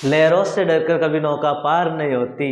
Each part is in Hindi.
लहरों से डरकर कभी नौका पार नहीं होती,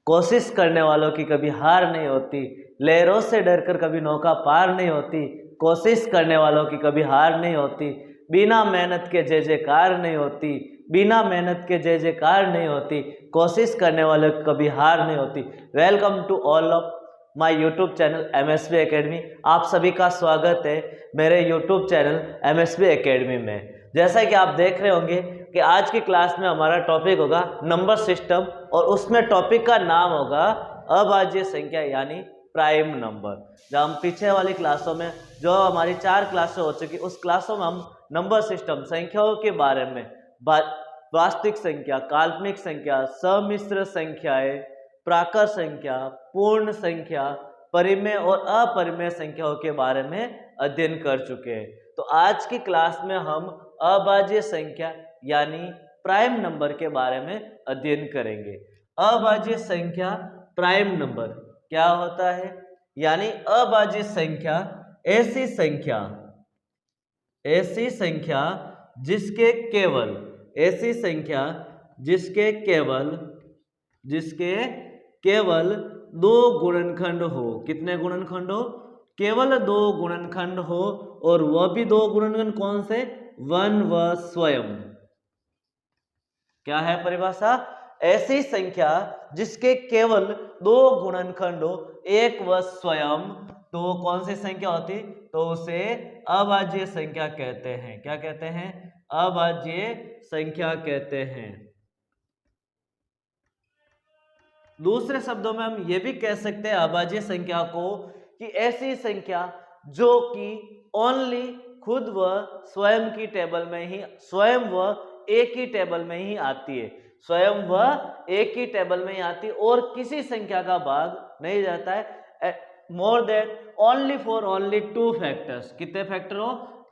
कोशिश करने वालों की कभी हार नहीं होती। लहरों से डरकर कभी नौका पार नहीं होती, कोशिश करने वालों की कभी हार नहीं होती। बिना मेहनत के जय जयकार नहीं होती, बिना मेहनत के जय जयकार नहीं होती, कोशिश करने वालों की कभी हार नहीं होती। Welcome to all of my YouTube channel MSB academy. आप सभी का स्वागत है मेरे यूट्यूब चैनल MSB एकेडमी में। जैसा कि आप देख रहे होंगे कि आज की क्लास में हमारा टॉपिक होगा नंबर सिस्टम, और उसमें टॉपिक का नाम होगा अभाज्य संख्या यानी प्राइम नंबर। जब हम पीछे वाली क्लासों में, जो हमारी 4 क्लासें हो चुकी, उस क्लासों में हम नंबर सिस्टम संख्याओं के बारे में, वास्तविक संख्या, काल्पनिक संख्या, सम्मिश्र संख्याएं, प्राकृत संख्या, पूर्ण संख्या, परिमेय और अपरिमेय संख्याओं के बारे में अध्ययन कर चुके हैं। तो आज की क्लास में हम अभाज्य संख्या यानी प्राइम नंबर के बारे में अध्ययन करेंगे। अभाज्य संख्या प्राइम नंबर क्या होता है? यानी अभाज्य संख्या ऐसी संख्या जिसके केवल 2 गुणनखंड हो। कितने गुणनखंड हो? केवल 2 गुणनखंड हो, और वह भी 2 गुणनखंड कौन से? 1 व स्वयं। क्या है परिभाषा? ऐसी संख्या जिसके केवल 2 गुणनखंड हो, 1 व स्वयं, तो कौन सी संख्या होती? तो उसे अभाज्य संख्या कहते हैं। क्या कहते हैं? अभाज्य संख्या कहते हैं। दूसरे शब्दों में हम ये भी कह सकते हैं अभाज्य संख्या को कि ऐसी संख्या जो कि ओनली खुद व स्वयं की टेबल में ही, स्वयं व एक ही टेबल में ही आती है, स्वयं व एक ही टेबल में ही आती है और किसी संख्या का भाग नहीं जाता है। More than only for only 2 factors. कितने फैक्टर हो?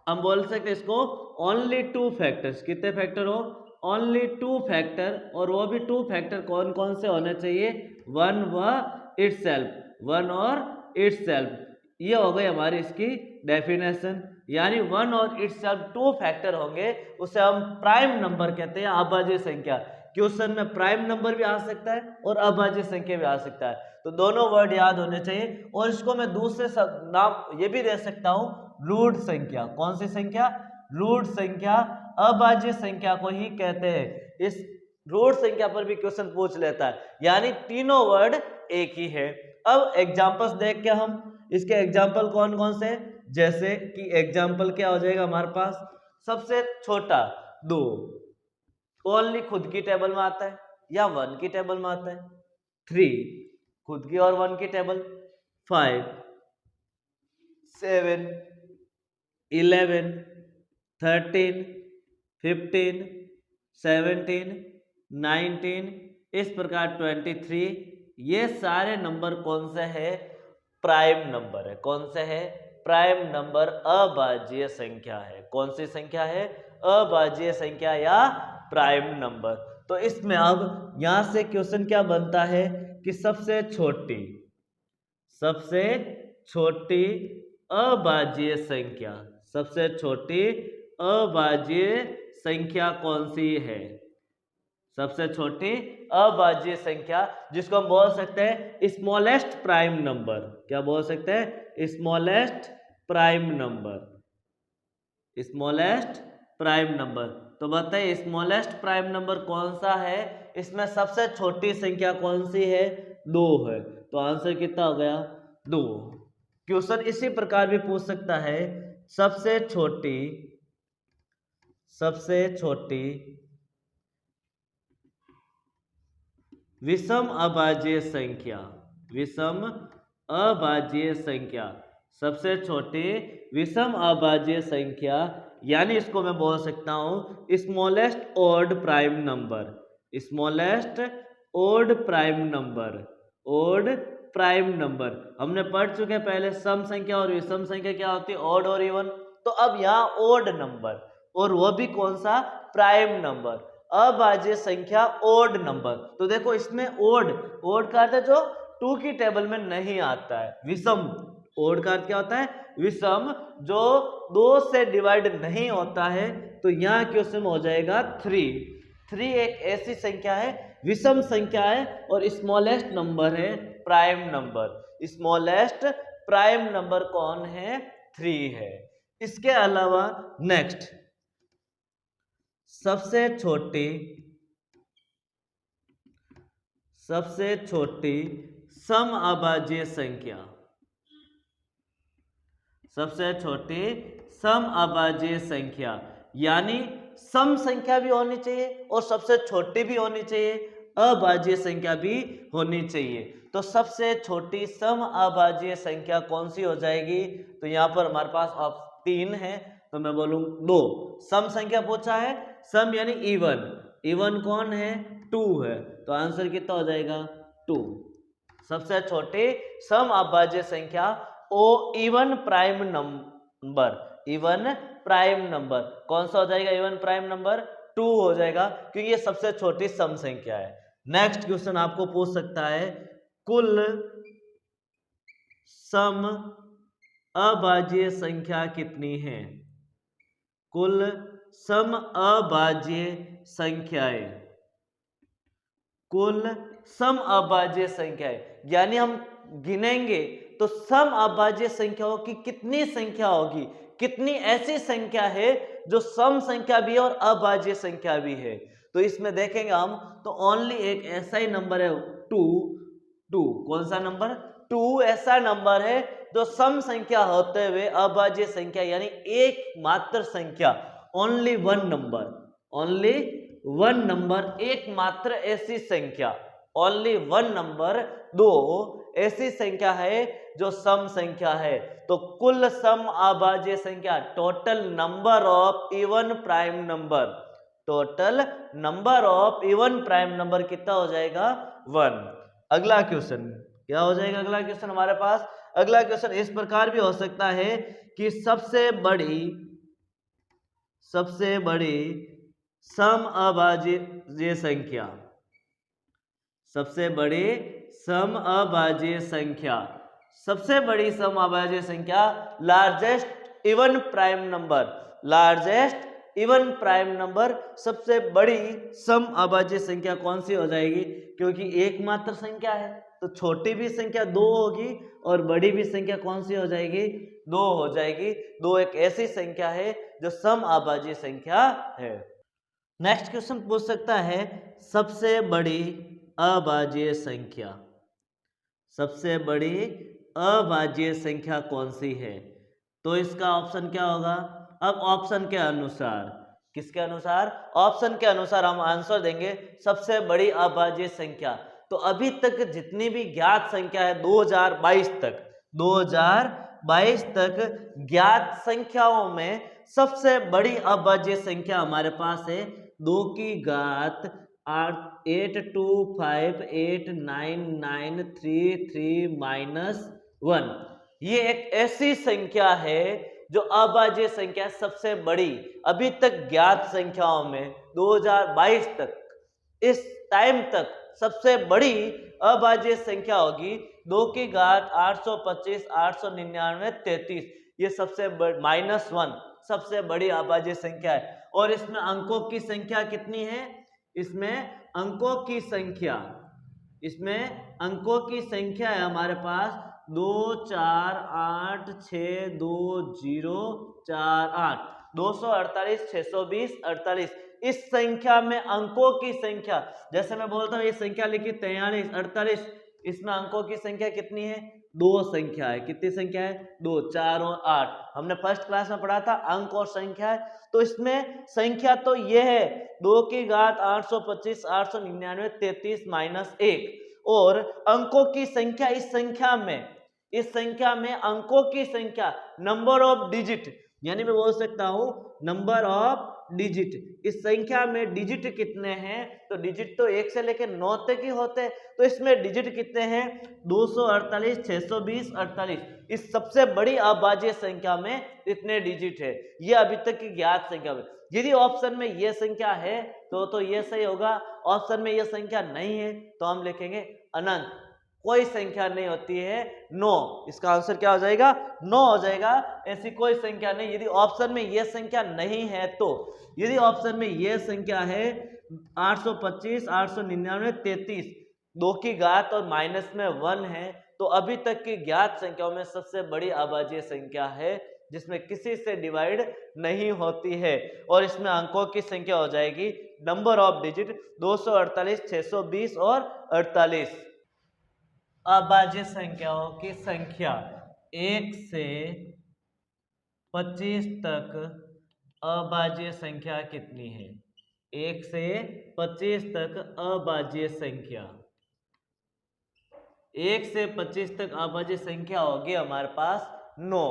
हम बोल सकते हैं इसको ओनली 2 फैक्टर्स। कितने फैक्टर हो? ओनली 2 फैक्टर, और वो भी 2 फैक्टर कौन कौन से होने चाहिए? 1 व इटसेल्फ, 1 और इटसेल्फ। ये हो गई हमारी इसकी डेफिनेशन। यानी 1 और इटसेल्फ 2 फैक्टर होंगे, उसे हम प्राइम नंबर कहते हैं, अभाज्य संख्या। क्वेश्चन में प्राइम नंबर भी आ सकता है और अभाज्य संख्या भी आ सकता है, तो दोनों वर्ड याद होने चाहिए। और इसको मैं दूसरे नाम ये भी दे सकता हूं, रूट संख्या। कौन सी संख्या? रूट संख्या। अभाज्य संख्या को ही कहते हैं। इस रूट संख्या पर भी क्वेश्चन पूछ लेता है, यानी तीनों वर्ड एक ही है। अब एग्जांपल्स देख के हम इसके एग्जाम्पल कौन कौन से? जैसे कि एग्जाम्पल क्या हो जाएगा हमारे पास? सबसे छोटा 2 ओनली खुद की टेबल में आता है या 1 की टेबल में आता है। 3 खुद की और 1 की टेबल। 5, 7, 11, 13, 15, 17, 19, इस प्रकार 23। ये सारे नंबर कौन से है? प्राइम नंबर है। कौन से है? प्राइम नंबर, अभाज्य संख्या है। कौन सी संख्या है? अभाज्य संख्या या प्राइम नंबर। तो इसमें अब यहां से क्वेश्चन क्या बनता है कि सबसे छोटी अभाज्य संख्या, सबसे छोटी अभाज्य संख्या कौन सी है? सबसे छोटी अभाज्य संख्या, जिसको हम बोल सकते हैं स्मॉलेस्ट प्राइम नंबर। क्या बोल सकते हैं? Smallest prime number. Smallest prime number. तो बताइए स्मॉलेस्ट प्राइम नंबर कौन सा है? इसमें सबसे छोटी संख्या कौन सी है? 2 है। तो आंसर कितना हो गया? 2। क्वेश्चन इसी प्रकार भी पूछ सकता है, सबसे छोटी विषम अभाज्य संख्या। विषम अभाज्य संख्या, सबसे छोटी विषम अभाज्य संख्या, यानी इसको मैं बोल सकता हूं smallest odd prime number. Smallest odd prime number. Odd prime number हमने पढ़ चुके हैं पहले। सम संख्या और विषम संख्या क्या होती है? ओड और इवन। तो अब यहाँ ओड नंबर, और वो भी कौन सा? Prime number. अभाज्य संख्या ओड नंबर। तो देखो इसमें ओड का अर्थ है जो 2 की टेबल में नहीं आता है। विषम, ओड का अर्थ क्या होता है? विषम, जो 2 से डिवाइड नहीं होता है। तो यहाँ क्वेश्चन हो जाएगा 3। 3 एक ऐसी संख्या है, विषम संख्या है, और स्मॉलेस्ट नंबर है prime number. Smallest prime number कौन है? 3 है। इसके अलावा नेक्स्ट सबसे छोटी सम अभाज्य संख्या, सबसे छोटी सम अभाज्य संख्या, यानी सम संख्या भी होनी चाहिए और सबसे छोटी भी होनी चाहिए, अभाज्य संख्या भी होनी चाहिए। तो सबसे छोटी सम अभाज्य संख्या कौन सी हो जाएगी? तो यहाँ पर हमारे पास 3 है, तो मैं बोलूँ 2। सम संख्या पूछा है, सम यानी इवन, इवन कौन है? 2 है, तो आंसर कितना हो जाएगा? 2। सबसे छोटी सम अभाज्य संख्या ओ even prime number, even prime number कौन सा हो जाएगा? इवन प्राइम नंबर 2 हो जाएगा, क्योंकि ये सबसे छोटी सम संख्या है। नेक्स्ट क्वेश्चन आपको पूछ सकता है, कुल सम अभाज्य संख्या कितनी है? कुल सम अभाज्य संख्याएं, कुल सम अभाज्य संख्याएं, यानी हम गिनेंगे तो सम अभाज्य संख्याओं की कितनी संख्या होगी, कितनी ऐसी संख्या है जो सम संख्या भी है और अभाज्य संख्या भी है। तो इसमें देखेंगे हम, तो ओनली एक ऐसा ही नंबर है 2। कौन सा नंबर? 2 ऐसा नंबर है जो सम संख्या होते हुए अभाज्य संख्या यानी एकमात्र संख्या, only one number, only one number, एकमात्र ऐसी संख्या, ओनली वन नंबर 2 ऐसी संख्या है जो सम संख्या है। तो कुल सम अभाज्य संख्या, total number of even prime number, total number of even prime number कितना हो जाएगा? 1। अगला क्वेश्चन क्या हो जाएगा? अगला क्वेश्चन हमारे पास, अगला क्वेश्चन इस प्रकार भी हो सकता है कि सबसे बड़ी सम अभाज्य संख्या, सबसे बड़ी सम अभाज्य संख्या, सबसे बड़ी सम अभाज्य संख्या, largest even prime number, largest even prime number, सबसे बड़ी सम अभाज्य संख्या कौन सी हो जाएगी? क्योंकि एकमात्र संख्या है, तो छोटी भी संख्या 2 होगी और बड़ी भी संख्या कौन सी हो जाएगी? 2 हो जाएगी। 2 एक ऐसी संख्या है जो सम अभाज्य संख्या है। नेक्स्ट क्वेश्चन पूछ सकता है, सबसे बड़ी अभाज्य संख्या, सबसे बड़ी अभाज्य संख्या कौन सी है? तो इसका ऑप्शन क्या होगा? अब ऑप्शन के अनुसार, किसके अनुसार? ऑप्शन के अनुसार हम आंसर देंगे सबसे बड़ी अभाज्य संख्या। तो अभी तक जितनी भी ज्ञात संख्या है 2022 तक ज्ञात संख्याओं में सबसे बड़ी अभाज्य संख्या हमारे पास है 2 की घात 8285993 -1। ये एक ऐसी संख्या है जो अभाज्य संख्या सबसे बड़ी अभी तक ज्ञात संख्याओं में 2022 तक, इस टाइम तक सबसे बड़ी अभाज्य संख्या होगी 2 की घात 825 899 33। ये सबसे -1 सबसे बड़ी अभाज्य संख्या है। और इसमें अंकों की संख्या कितनी है? इसमें अंकों की संख्या, इसमें अंकों की संख्या है हमारे पास 2 4 8 6 2 0 4 8 248 620 48। इस संख्या में अंकों की संख्या, जैसे मैं बोलता हूँ ये संख्या लिखी 43 48, इसमें अंकों की संख्या कितनी है? 2 संख्या है। कितनी संख्या है? 2, 4 और 8। हमने फर्स्ट क्लास में पढ़ा था अंक और संख्या है। तो इसमें संख्या तो ये है 2 की घात 825 899 33 -1। और अंकों की संख्या, इस संख्या में अंकों की संख्या, नंबर ऑफ डिजिट, यानी मैं बोल सकता हूं नंबर ऑफ डिजिट। इस संख्या में डिजिट कितने हैं? तो डिजिट तो 1 से लेकर 9 तक ही होते हैं। तो इसमें डिजिट कितने हैं? 248 620 48। इस सबसे बड़ी अभाज्य संख्या में इतने डिजिट है। ये अभी तक की ज्ञात संख्या में, यदि ऑप्शन में ये संख्या है तो ये सही होगा। ऑप्शन में ये संख्या नहीं है तो हम लिखेंगे अनंत। कोई संख्या नहीं होती है 9। इसका आंसर क्या हो जाएगा? 9 हो जाएगा। ऐसी कोई संख्या नहीं। यदि ऑप्शन में यह संख्या नहीं है तो, यदि ऑप्शन में यह संख्या है 825, 899, 33, 2 की घात और माइनस में 1 है, तो अभी तक की ज्ञात संख्याओं में सबसे बड़ी आभाज्य संख्या है जिसमें किसी से डिवाइड नहीं होती है, और इसमें अंकों की संख्या हो जाएगी नंबर ऑफ डिजिट 248, 620 और 48। अभाज्य संख्याओं की संख्या 1 से 25 तक अभाज्य संख्या कितनी है? 1 से 25 तक अभाज्य संख्या, 1 से 25 तक अभाज्य संख्या होगी हमारे पास 9।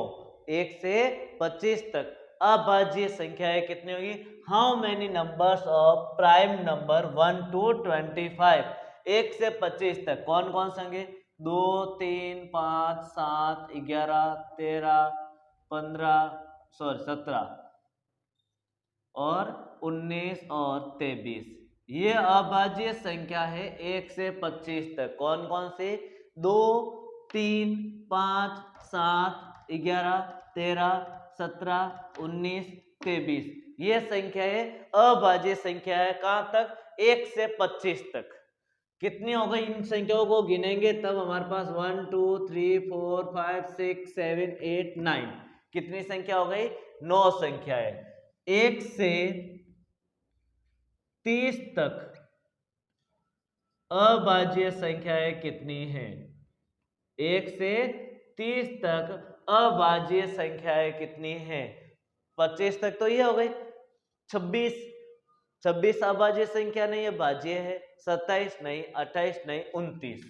1 से 25 तक अभाज्य संख्याएं कितनी होगी? How many numbers of prime number 1 to 25? 1 से 25 तक कौन कौन से होंगे? 2, 3, 5, 7, 11, 13, 17 और 19 और 23। ये अभाज्य संख्या है 1 से 25 तक। कौन कौन से? 2, 3, 5, 7, 11, 13, 17, 19, 23। ये संख्या है अभाज्य संख्या है। कहां तक? 1 से 25 तक। कितनी हो गई? इन संख्याओं को गिनेंगे तब हमारे पास 1, 2, 3, 4, 5, 6, 7, 8, 9 कितनी संख्या हो गई? 9 संख्या है। 1 से 30 तक अभाज्य संख्याएं कितनी हैं? 1 से 30 तक अभाज्य संख्याएं कितनी हैं? 25 तक तो ये हो गई। 26 अभाज्य संख्या नहीं है, भाज्य है। 27 नहीं, 28 नहीं, 29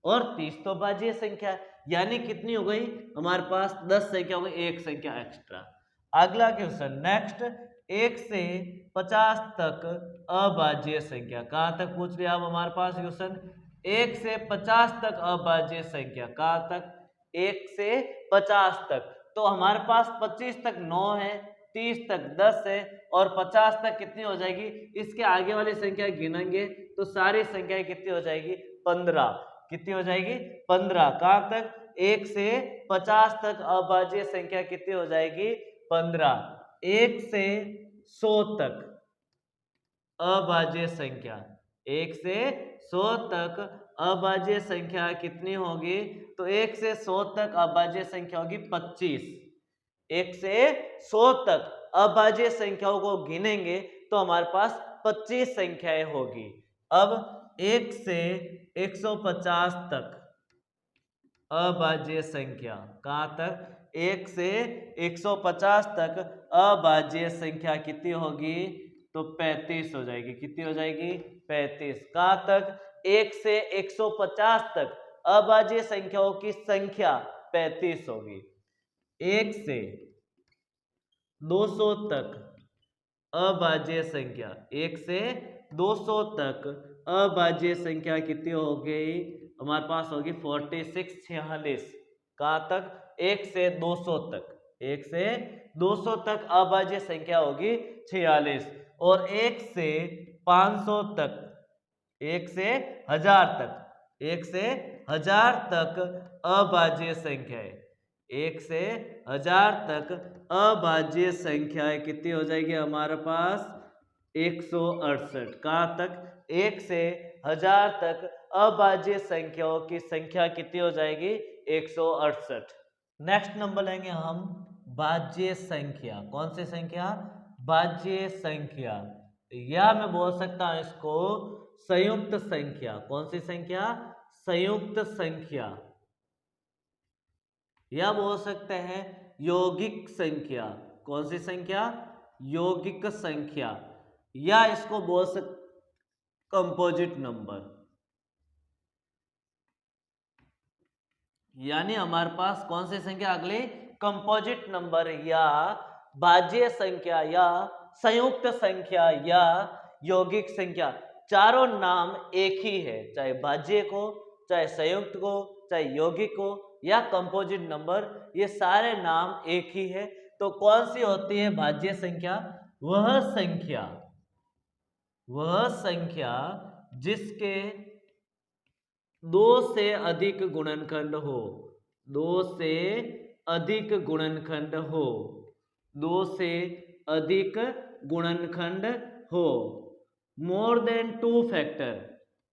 और 30 तो भाज्य संख्या है। यानी कितनी हो गई हमारे पास? 10 संख्या हो गई, एक संख्या एक्स्ट्रा। अगला क्वेश्चन नेक्स्ट, 1 से 50 तक अभाज्य संख्या। कहां तक पूछ लिया अब हमारे पास क्वेश्चन? 1 से 50 तक अभाज्य संख्या। कहां तक? 1 से 50 तक। तो हमारे पास 25 तक 9 है, 30 तक 10 है और 50 तक कितनी हो जाएगी? इसके आगे वाली संख्या गिनेंगे तो सारी संख्याएं कितनी हो जाएगी? 15। कितनी हो जाएगी? 15। कहां तक? 1 से 50 तक अभाज्य संख्या कितनी हो जाएगी? 15। 1 से 100 तक अभाज्य संख्या, 1 से 100 तक अभाज्य संख्या कितनी होगी? तो 1 से 100 तक अभाज्य संख्या होगी 25। 1 से 100 तक अभाज्य संख्याओं को गिनेंगे तो हमारे पास 25 संख्याएं होगी। अब 1 से 150 तक अभाज्य संख्या। कहां तक? 1 से 150 तक अभाज्य संख्या कितनी होगी? तो 35 हो जाएगी। कितनी हो जाएगी? 35। कहां तक? 1 से 150 तक अभाज्य संख्याओं की संख्या 35 होगी। 1 से 200 तक अभाज्य संख्या, 1 से 200 तक अभाज्य संख्या कितनी हो गई? हमारे पास होगी 46, 46। कहां तक? 1 से 200 तक। 1 से 200 तक अभाज्य संख्या होगी 46 और 1 से 500 तक, 1 से 1000 तक, 1 से 1000 तक अभाज्य संख्या है। 1 से 1000 तक अभाज्य संख्याएं कितनी हो जाएगी हमारे पास? 168। कहां तक? 1 से 1000 तक अभाज्य संख्याओं की संख्या कितनी हो जाएगी? 168। नेक्स्ट नंबर लेंगे हम भाज्य संख्या। कौन सी संख्या? भाज्य संख्या, या मैं बोल सकता हूं इसको संयुक्त संख्या। कौन सी संख्या? संयुक्त संख्या, या बोल सकते हैं यौगिक संख्या। कौन सी संख्या? यौगिक संख्या, या इसको बोल सकते कंपोजिट नंबर। यानी हमारे पास कौन सी संख्या अगले? कंपोजिट नंबर या भाज्य संख्या या संयुक्त संख्या या यौगिक संख्या। चारों नाम एक ही है, चाहे भाज्य को, चाहे संयुक्त को, चाहे यौगिक को या कंपोजिट नंबर, ये सारे नाम एक ही है। तो कौन सी होती है भाज्य संख्या? वह संख्या जिसके 2 से अधिक गुणनखंड हो, 2 से अधिक गुणनखंड हो, 2 से अधिक गुणनखंड हो, more than 2 factor,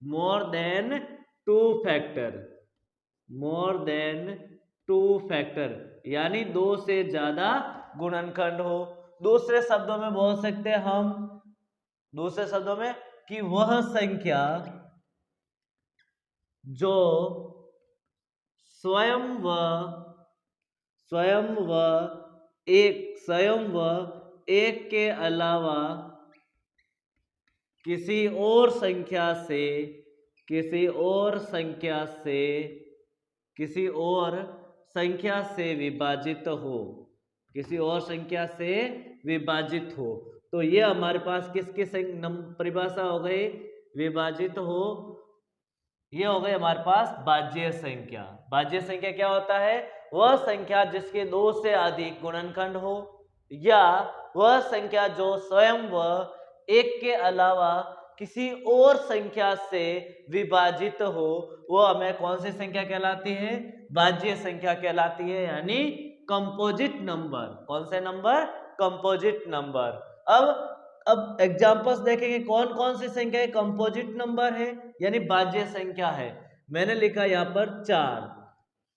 more than 2 factor, more than 2 factor, यानी 2 से ज्यादा गुणनखंड हो। दूसरे शब्दों में बोल सकते हैं हम, दूसरे शब्दों में कि वह संख्या जो स्वयं व एक के अलावा किसी और संख्या से विभाजित हो, किसी और संख्या से विभाजित हो। तो ये हमारे पास किसकी परिभाषा हो गई, विभाजित हो, ये हो गई हमारे पास भाज्य संख्या। भाज्य संख्या क्या होता है, वह संख्या जिसके 2 से अधिक गुणनखंड हो, या वह संख्या जो स्वयं व एक के अलावा किसी और संख्या से विभाजित हो, वो हमें कौन सी संख्या कहलाती है, भाज्य संख्या कहलाती है, यानी कंपोजिट नंबर। कौन से नंबर, कंपोजिट नंबर। अब एग्जांपल्स देखेंगे कौन कौन सी संख्या कंपोजिट नंबर है, यानी भाज्य संख्या है। मैंने लिखा यहाँ पर 4।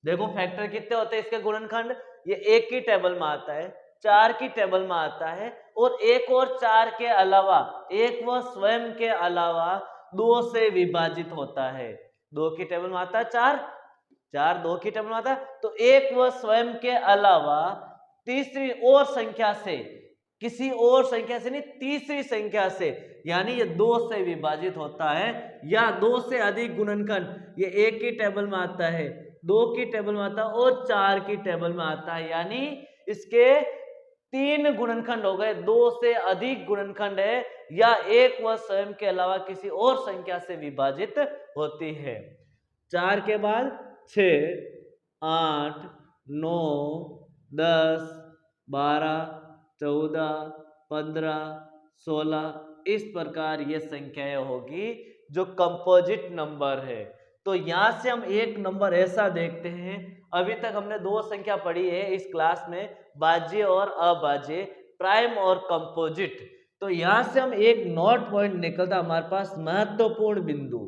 देखो फैक्टर कितने होते हैं इसके गुणनखंड, ये 1 की टेबल में आता है, 4 की टेबल में आता है, और 1 और 4 के अलावा, 1 व स्वयं के अलावा 2 से विभाजित होता है। 2 की टेबल में आता है 4, 2 की टेबल में आता है, तो 1 व स्वयं के अलावा तीसरी और संख्या से, किसी और संख्या से नहीं, तीसरी संख्या से, यानी ये 2 से विभाजित होता है, या 2 से अधिक गुणनखंड, ये 1 की टेबल में आता है, 2 की टेबल में आता है और 4 की टेबल में आता है, यानी इसके 3 गुणनखंड हो गए। 2 से अधिक गुणनखंड है, या 1 व स्वयं के अलावा किसी और संख्या से विभाजित होती है। 4 के बाद 6, 8, 9, 10, 12, 14, 15, 16, इस प्रकार ये संख्याएं होगी जो कंपोजिट नंबर है। तो यहां से हम एक नंबर ऐसा देखते हैं, अभी तक हमने 2 संख्या पढ़ी है इस क्लास में, भाज्य और अभाज्य, प्राइम और कंपोजिट। तो यहां से हम एक नोट पॉइंट निकलता हमारे पास, महत्वपूर्ण बिंदु,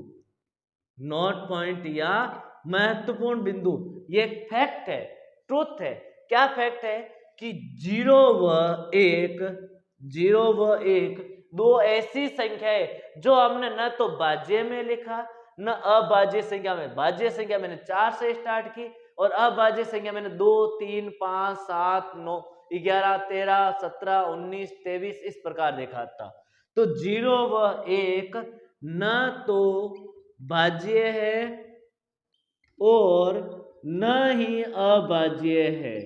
नोट पॉइंट या महत्वपूर्ण बिंदु। ये एक फैक्ट है, ट्रुथ है। क्या फैक्ट है कि 0 व 1 2 ऐसी संख्या है जो हमने न तो भाज्य में लिखा न अभाज्य संख्या में। भाज्य संख्या मैंने 4 से स्टार्ट की, और अभाज्य संख्या मैंने 2, 3, 5, 7, 9, 11, 13, 17, 19, 23 इस प्रकार देखा था। तो 0 व 1 न तो भाज्य है और न ही अभाज्य है,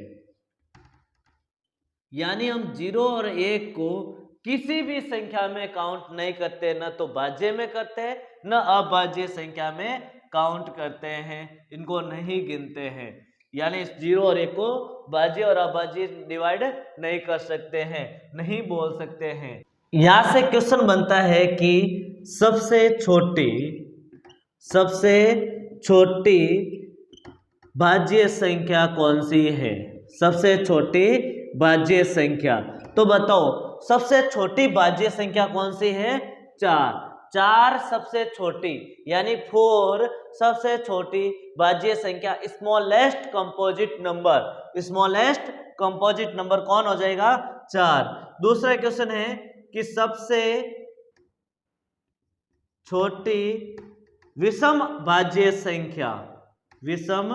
यानी हम 0 और 1 को किसी भी संख्या में काउंट नहीं करते, न तो भाज्य में करते हैं न अभाज्य संख्या में काउंट करते हैं, इनको नहीं गिनते हैं। यानी इस 0 और 1 को भाज्य और अभाज्य डिवाइड नहीं कर सकते हैं, नहीं बोल सकते हैं। यहां से क्वेश्चन बनता है कि सबसे छोटी भाज्य संख्या कौन सी है, सबसे छोटी भाज्य संख्या। तो बताओ सबसे छोटी भाज्य संख्या कौन सी है, 4। 4 सबसे छोटी, यानी 4 सबसे छोटी भाज्य संख्या, smallest composite number. Smallest composite number कौन हो जाएगा, 4। दूसरा क्वेश्चन है कि सबसे छोटी विषम भाज्य संख्या, विषम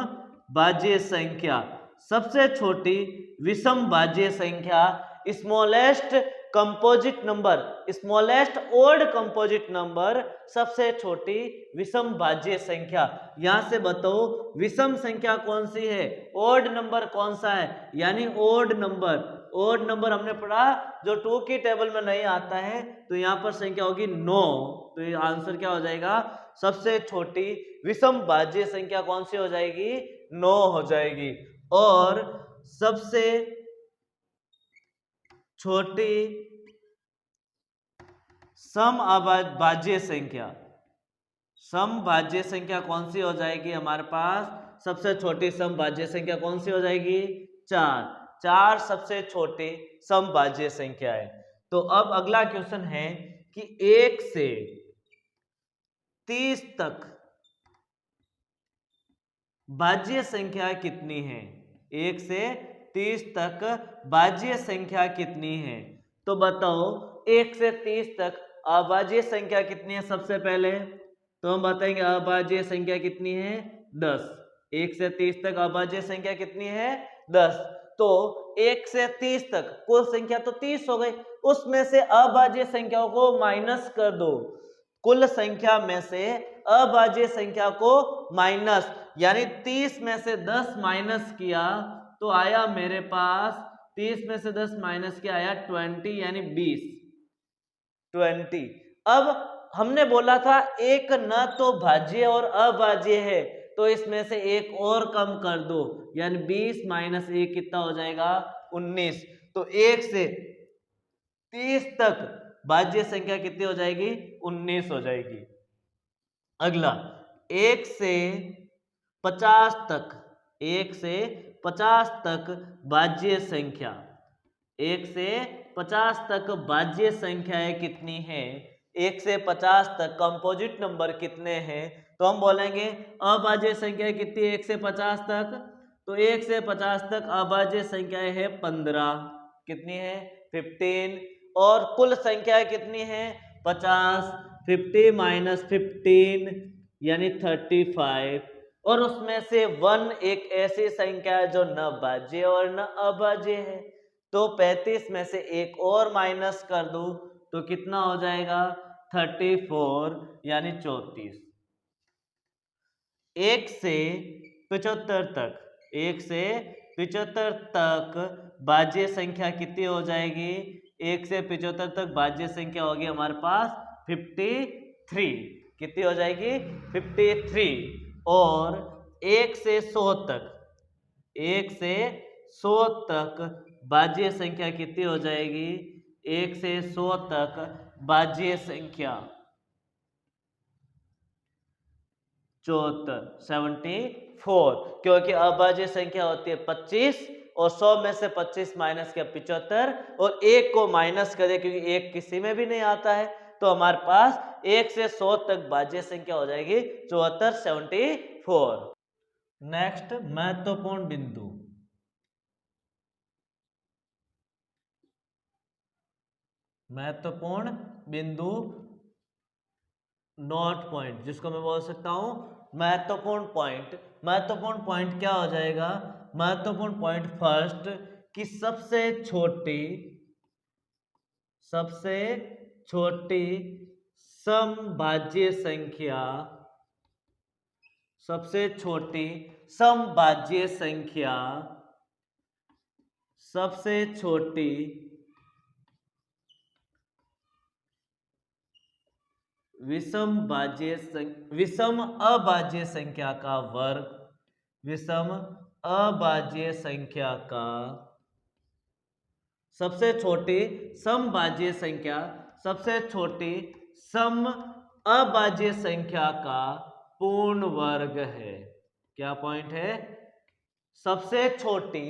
भाज्य संख्या, सबसे छोटी विषम भाज्य संख्या, smallest composite number, smallest odd composite number, सबसे छोटी विषम भाज्य संख्या। यहां से बताओ विषम संख्या कौन सी है, ओड नंबर कौन सा है, यानी ओड नंबर। ओड नंबर हमने पढ़ा जो 2 की टेबल में नहीं आता है, तो यहां पर संख्या होगी 9। तो ये आंसर क्या हो जाएगा, सबसे छोटी विषम भाज्य संख्या कौन सी हो जाएगी, 9 हो जाएगी। और सबसे छोटी सम भाज्य संख्या, सम भाज्य संख्या कौन सी हो जाएगी हमारे पास, सबसे छोटी सम भाज्य संख्या कौन सी हो जाएगी, 4। 4 सबसे छोटी सम भाज्य संख्या है। तो अब अगला क्वेश्चन है कि 1 से 30 तक भाज्य संख्या कितनी है। 1 से 30 तक भाज्य संख्या कितनी है। तो बताओ 1 से 30 तक अभाज्य संख्या कितनी है। सबसे पहले तो हम बताएंगे अभाज्य संख्या कितनी है 10। 1 से 30 तक अभाज्य संख्या कितनी है 10। तो 1 से 30 तक कुल संख्या तो 30 हो गई, उसमें से अभाज्य संख्याओं को माइनस कर दो। कुल संख्या में से अभाज्य संख्या को माइनस, यानी 30 में से 10 माइनस किया तो आया मेरे पास 30 में से 10 माइनस किया आया 20, यानी 20। अब हमने बोला था एक न तो भाज्य और अभाज्य है, तो इसमें से एक और कम कर दो, यानी 20 माइनस 1 कितना हो जाएगा 19। तो 1 से 30 तक भाज्य संख्या कितनी हो जाएगी 19 हो जाएगी। अगला 1 से 50 तक, 1 से 50 तक भाज्य संख्या, 1 से 50 तक भाज्य संख्याएं कितनी है। 1 से 50 तक कंपोजिट नंबर कितने हैं। तो हम बोलेंगे अभाज्य संख्या कितनी है 1 से 50 तक। तो 1 से 50 तक अभाज्य संख्याएं है 15, कितनी है 15। और कुल संख्या कितनी है 50, 50 माइनस 15 यानी 35। और उसमें से 1 एक ऐसी संख्या है जो न भाज्य और न अभाज्य है। तो 35 में से एक और माइनस कर दूं तो कितना हो जाएगा 34, यानी 34। 1 से 75 तक, 1 से 75 तक भाज्य संख्या कितनी हो जाएगी। 1 से 75 तक भाज्य संख्या होगी हमारे पास 53, कितनी हो जाएगी 53। और 1 से 100 तक, 1 से 100 तक भाज्य संख्या कितनी हो जाएगी। 1 से 100 तक भाज्य संख्या 74, क्योंकि अभाज्य संख्या होती है 25 और 100 में से 25 माइनस किया 75 और 1 को माइनस करें क्योंकि 1 किसी में भी नहीं आता है। तो हमारे पास 1 से 100 तक भाज्य संख्या हो जाएगी 74, 74। नेक्स्ट महत्वपूर्ण बिंदु, महत्वपूर्ण बिंदु नोट पॉइंट, जिसको मैं बोल सकता हूं महत्वपूर्ण पॉइंट। महत्वपूर्ण पॉइंट क्या हो जाएगा। महत्वपूर्ण पॉइंट फर्स्ट कि सबसे छोटी समभाज्य संख्या, सबसे छोटी समभाज्य संख्या, सबसे छोटी विषम अभाज्य संख्या का वर्ग, विषम अभाज्य संख्या का, सबसे छोटी समभाज्य संख्या, सबसे छोटी सम अभाज्य संख्या का पूर्ण वर्ग है। क्या पॉइंट है। सबसे छोटी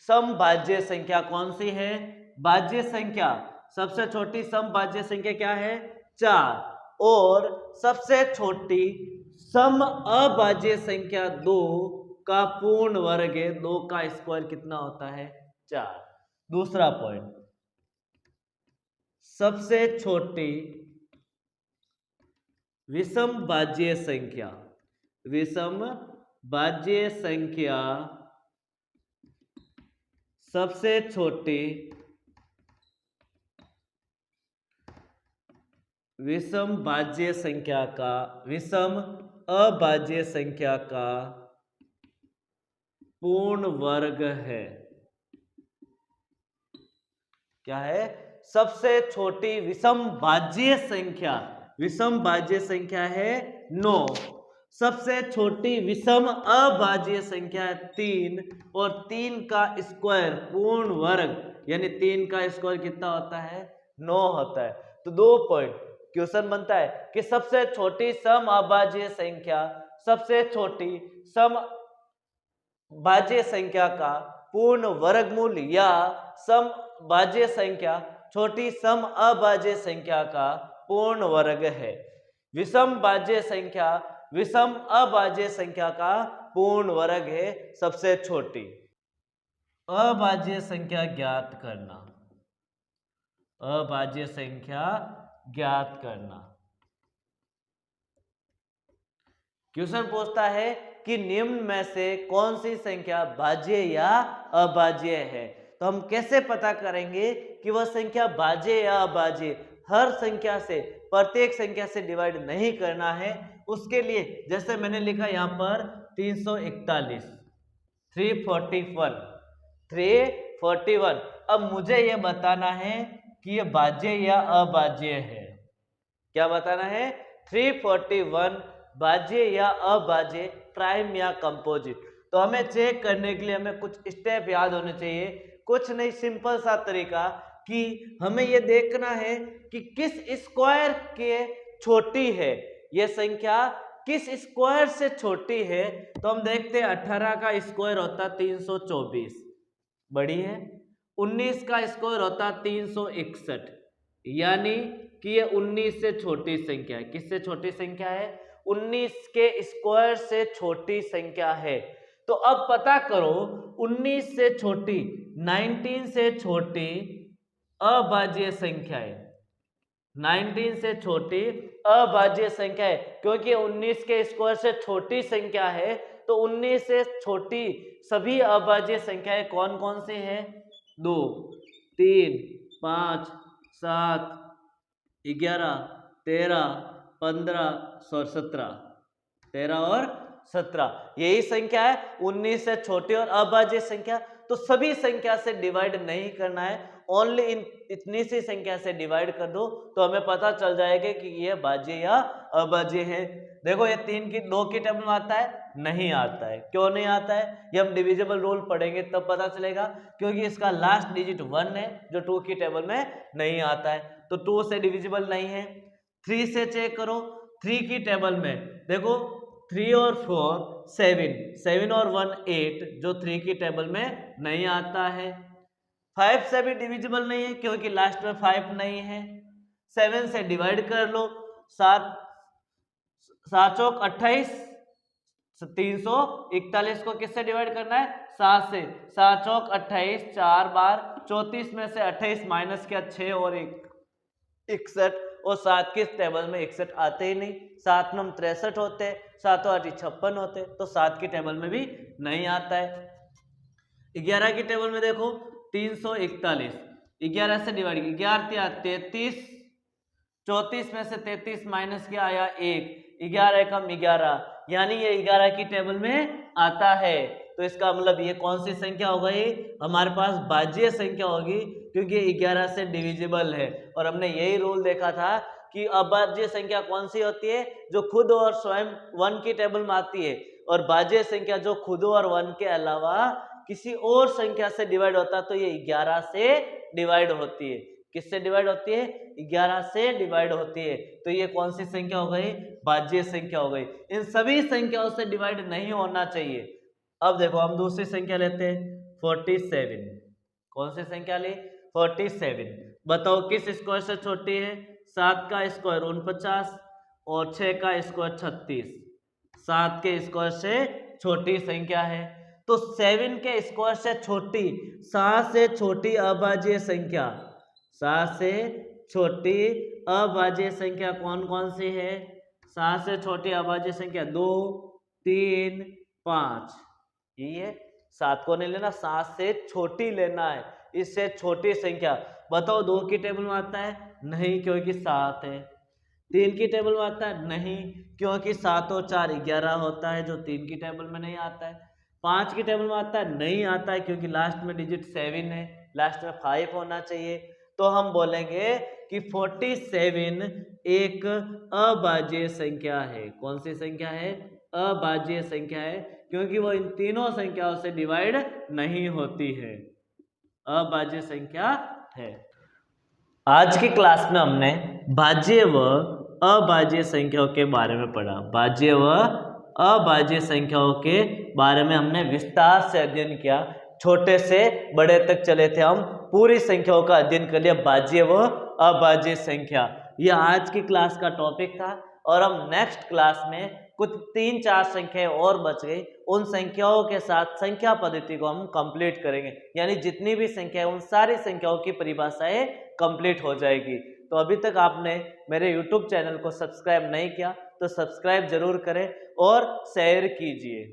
समभाज्य संख्या कौन सी है। भाज्य संख्या, सबसे छोटी समभाज्य संख्या क्या है 4। और सबसे छोटी सम अभाज्य संख्या 2 का पूर्ण वर्ग है। 2 का स्क्वायर कितना होता है 4। दूसरा पॉइंट, सबसे छोटी विषम भाज्य संख्या, विषम भाज्य संख्या, सबसे छोटी विषम भाज्य संख्या का, विषम अभाज्य संख्या का पूर्ण वर्ग है। क्या है। सबसे छोटी विषम भाज्य संख्या, विषम भाज्य संख्या है 9। सबसे छोटी विषम अभाज्य संख्या है 3 और 3 का स्क्वायर पूर्ण वर्ग यानी 3 का स्क्वायर कितना होता है 9 होता है। तो 2 पॉइंट क्वेश्चन बनता है कि सबसे छोटी सम अभाज्य संख्या, सबसे छोटी सम भाज्य संख्या का पूर्ण वर्गमूल या सम भाज्य संख्या छोटी सम अभाज्य संख्या का पूर्ण वर्ग है। विषम भाज्य संख्या विषम अभाज्य संख्या का पूर्ण वर्ग है सबसे छोटी। अभाज्य संख्या ज्ञात करना। अभाज्य संख्या ज्ञात करना। क्वेश्चन पूछता है कि निम्न में से कौन सी संख्या भाज्य या अभाज्य है। तो हम कैसे पता करेंगे कि वह संख्या भाज्य या अभाज्य। हर संख्या से, प्रत्येक संख्या से डिवाइड नहीं करना है। उसके लिए जैसे मैंने लिखा यहाँ पर 341, 341। अब मुझे यह बताना है कि यह भाज्य या अभाज्य है। क्या बताना है? 341 भाज्य या अभाज्य, प्राइम या कंपोजिट। तो हमें चेक करने के लिए हमें कुछ स्टेप याद होने चाहिए। कुछ नहीं, सिंपल सा तरीका कि हमें यह देखना है कि किस स्क्वायर के छोटी है यह संख्या, किस स्क्वायर से छोटी है। तो हम देखते हैं 18 का स्क्वायर होता 324, बड़ी है। 19 का स्क्वायर होता 361, यानी कि ये 19 से छोटी संख्या है। किससे छोटी संख्या है? 19 के स्क्वायर से छोटी संख्या है। तो अब पता करो 19 से छोटी, 19 से छोटी अभाज्य संख्या है। 19 से छोटी अभाज्य संख्या है, क्योंकि 19 के स्क्वायर से छोटी संख्या है। तो 19 से छोटी सभी अभाज्य संख्याएं कौन कौन सी हैं? 2, 3, 5, 7, 11, 13, 15, 17, 13 और 17 यही संख्या है। 19 से छोटी और अभाज्य संख्या। तो सभी संख्या से डिवाइड नहीं करना है, ओनली इतनी सी संख्या से डिवाइड कर दो तो हमें पता चल जाएगा कि ये भाज्य या अभाज्य है। देखो ये 2 की टेबल में आता है? नहीं आता है। क्यों नहीं आता है? ये हम डिविजिबल रूल पढ़ेंगे तब पता चलेगा, क्योंकि इसका लास्ट डिजिट 1 है जो 2 की टेबल में नहीं आता है। तो 2 से डिविजिबल नहीं है। 3 से चेक करो। 3 की टेबल में देखो 3 और 4 7, 7 और 1 8 जो 3 की टेबल में नहीं आता है। 5 से भी डिविजिबल नहीं है क्योंकि लास्ट में 5 नहीं है। 7 से डिवाइड कर लो। 7 चौक 28, 341 को किससे डिवाइड करना है? 7 से। 7 चौक 28, 4 बार 34 में से 28 माइनस किया 6 और 1 61, और 7 की टेबल में 61 आते ही नहीं। 7 नम 63 होते, 7 8 56 होते, तो 7 की टेबल में भी नहीं आता है। 11 की टेबल में देखो 341, 11 से डिवाइड, 11 33, 34 में से 33 माइनस किया आया 1, 11 कम 11, यानी ये 11 की टेबल में आता है। तो इसका मतलब ये कौन सी संख्या हो गई? हमारे पास भाज्य संख्या होगी, क्योंकि 11 से डिविजिबल है। और हमने यही रूल देखा था कि अभाज्य संख्या कौन सी होती है? जो खुद और स्वयं 1 की टेबल में आती है, और भाज्य संख्या जो खुद और 1 के अलावा किसी और संख्या से डिवाइड होता है, तो ये 11 से डिवाइड होती है। किससे डिवाइड होती है? 11 से डिवाइड होती है। तो ये कौन सी संख्या हो गई? भाज्य संख्या हो गई। इन सभी संख्याओं से डिवाइड नहीं होना चाहिए। अब देखो हम दूसरी संख्या लेते हैं 47। कौन सी संख्या ली? 47। बताओ किस स्क्वायर से छोटी है? 7 का स्क्वायर 49 और 6 का स्क्वायर 36। 7 के स्क्वायर से छोटी संख्या है। तो 7 के स्क्वायर से छोटी, 7 से छोटी अभाज्य संख्या, 7 से छोटी अभाज्य संख्या कौन कौन सी है? 7 से छोटी अभाज्य संख्या 2, 3, 5, यही है। 7 को नहीं लेना, 7 से छोटी लेना है, इससे छोटी संख्या। बताओ 2 की टेबल में आता है? नहीं, क्योंकि 7 है। 3 की टेबल में आता है? नहीं, क्योंकि 7 और 4 11 होता है, जो 3 की टेबल में नहीं आता है। 5 की टेबल में आता है? नहीं आता है, क्योंकि लास्ट में डिजिट 7 है, लास्ट में 5 होना चाहिए। तो हम बोलेंगे कि 47 एक अभाज्य संख्या है। कौन सी संख्या है? अभाज्य संख्या है, क्योंकि वो इन तीनों संख्याओं से डिवाइड नहीं होती है, अभाज्य संख्या है। आज की क्लास में हमने भाज्य व अभाज्य संख्याओं के बारे में पढ़ा। भाज्य व अभाज्य संख्याओं के बारे में हमने विस्तार से अध्ययन किया। छोटे से बड़े तक चले थे हम, पूरी संख्याओं का अध्ययन कर लिया, भाज्य व अभाज्य संख्या। ये आज की क्लास का टॉपिक था और हम नेक्स्ट क्लास में कुछ 3-4 संख्याएं और बच गई, उन संख्याओं के साथ संख्या पद्धति को हम कंप्लीट करेंगे, यानी जितनी भी संख्या उन सारी संख्याओं की परिभाषाएं कंप्लीट हो जाएगी। तो अभी तक आपने मेरे YouTube चैनल को सब्सक्राइब नहीं किया तो सब्सक्राइब जरूर करें और शेयर कीजिए।